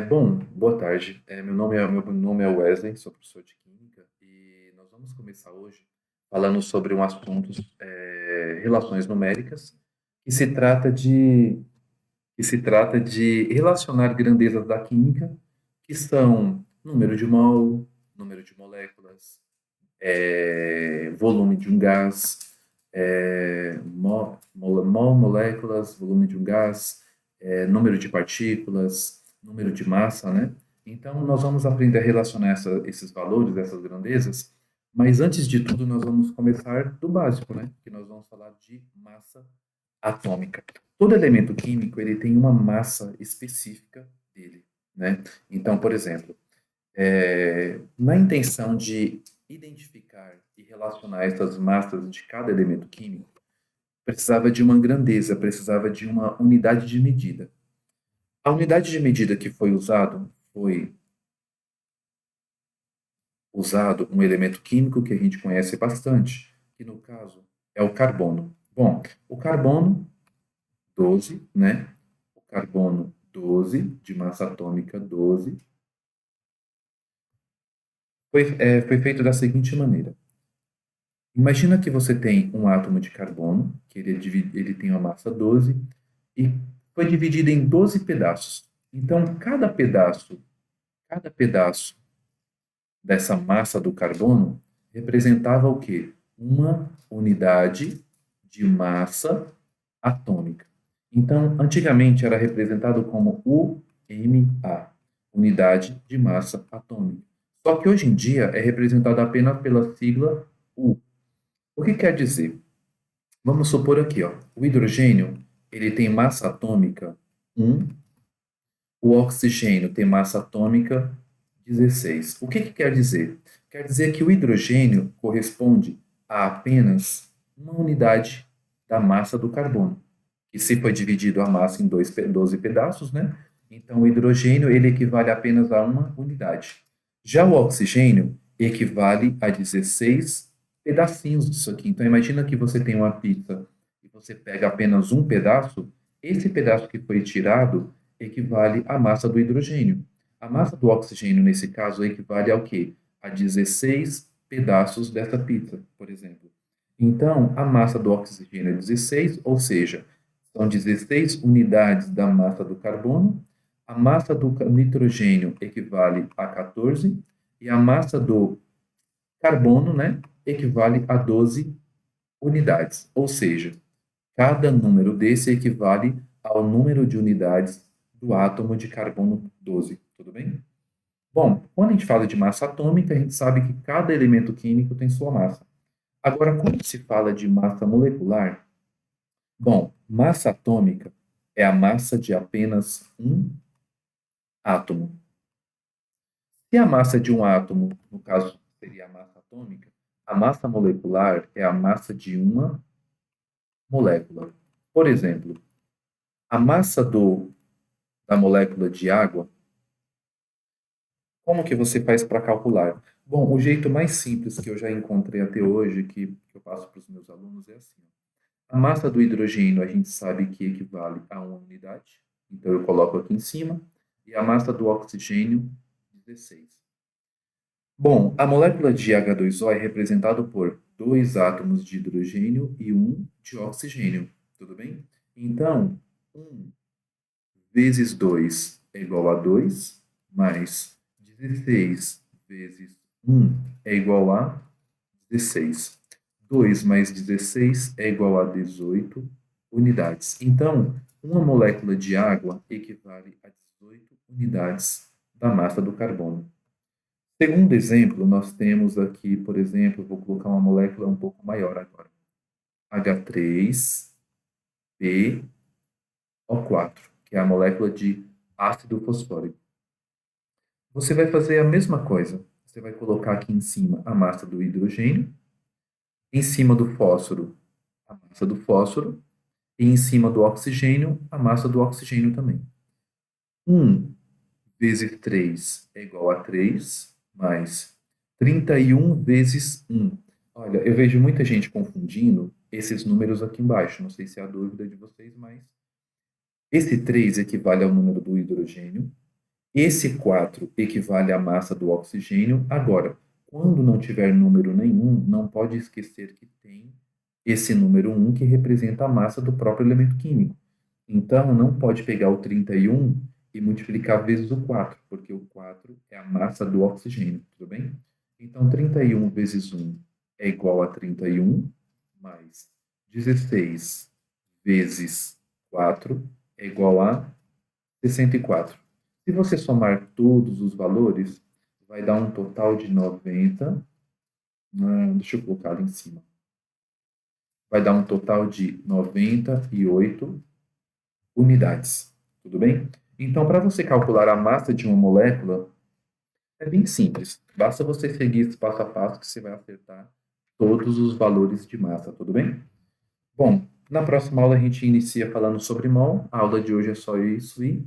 Bom, boa tarde. Meu nome é Wesley, sou professor de Química e nós vamos começar hoje falando sobre um assunto, relações numéricas, que se trata de, que se trata de relacionar grandezas da química, que são número de mol, número de moléculas, volume de um gás, moléculas, volume de um gás, número de partículas, número de massa, né? Então, nós vamos aprender a relacionar esses valores, essas grandezas, mas antes de tudo, nós vamos começar do básico, né? Que nós vamos falar de massa atômica. Todo elemento químico, ele tem uma massa específica dele, né? Então, por exemplo, na intenção de identificar e relacionar essas massas de cada elemento químico, precisava de uma grandeza, precisava de uma unidade de medida. A unidade de medida que foi usado um elemento químico que a gente conhece bastante, que no caso é o carbono. Bom, o carbono 12, né? O carbono 12 de massa atômica 12 foi feito da seguinte maneira. Imagina que você tem um átomo de carbono, que ele tem uma massa 12, e foi dividido em 12 pedaços. Então, cada pedaço dessa massa do carbono representava o quê? Uma unidade de massa atômica. Então, antigamente era representado como UMA, unidade de massa atômica. Só que hoje em dia é representado apenas pela sigla U. O que quer dizer? Vamos supor aqui, ó, o hidrogênio, ele tem massa atômica 1, o oxigênio tem massa atômica 16. O que quer dizer? Quer dizer que o hidrogênio corresponde a apenas uma unidade da massa do carbono. E se foi dividido a massa em 12 pedaços, né? Então o hidrogênio ele equivale apenas a uma unidade. Já o oxigênio equivale a 16 pedacinhos disso aqui. Então imagina que você tem uma pizza e você pega apenas um pedaço, esse pedaço que foi tirado equivale à massa do hidrogênio. A massa do oxigênio, nesse caso, equivale ao quê? A 16 pedaços dessa pizza, por exemplo. Então, a massa do oxigênio é 16, ou seja, são 16 unidades da massa do carbono, a massa do nitrogênio equivale a 14 e a massa do carbono, né, equivale a 12 unidades. Ou seja, cada número desse equivale ao número de unidades do átomo de carbono 12, tudo bem? Bom, quando a gente fala de massa atômica, a gente sabe que cada elemento químico tem sua massa. Agora, quando se fala de massa molecular, bom, massa atômica é a massa de apenas um átomo. Se a massa de um átomo, no caso, seria a massa atômica, a massa molecular é a massa de uma molécula. Por exemplo, a massa da molécula de água, como que você faz para calcular? Bom, o jeito mais simples que eu já encontrei até hoje, que eu passo para os meus alunos, é assim. A massa do hidrogênio a gente sabe que equivale a uma unidade, então eu coloco aqui em cima, e a massa do oxigênio, 16. Bom, a molécula de H2O é representada por dois átomos de hidrogênio e um de oxigênio, tudo bem? Então, 1 vezes 2 é igual a 2, mais 16 vezes 1 é igual a 16. 2 mais 16 é igual a 18 unidades. Então, uma molécula de água equivale a 18 unidades da massa do carbono. Segundo exemplo, nós temos aqui, por exemplo, vou colocar uma molécula um pouco maior agora. H3PO4, que é a molécula de ácido fosfórico. Você vai fazer a mesma coisa. Você vai colocar aqui em cima a massa do hidrogênio, em cima do fósforo, a massa do fósforo, e em cima do oxigênio, a massa do oxigênio também. 1 vezes 3 é igual a 3, mais 31 vezes 1. Olha, eu vejo muita gente confundindo esses números aqui embaixo. Não sei se é a dúvida de vocês, mas esse 3 equivale ao número do hidrogênio, Esse 4 equivale à massa do oxigênio. Agora, quando não tiver número nenhum, não pode esquecer que tem esse número 1 que representa a massa do próprio elemento químico. Então, não pode pegar o 31 e multiplicar vezes o 4, porque o 4 é a massa do oxigênio, tudo bem? Então, 31 vezes 1 é igual a 31, mais 16 vezes 4 é igual a 64. Se você somar todos os valores, vai dar um total de 90. Deixa eu colocar ali em cima. Vai dar um total de 98 unidades. Tudo bem? Então, para você calcular a massa de uma molécula, é bem simples. Basta você seguir esse passo a passo que você vai acertar todos os valores de massa, tudo bem? Bom, na próxima aula a gente inicia falando sobre mol. A aula de hoje é só isso e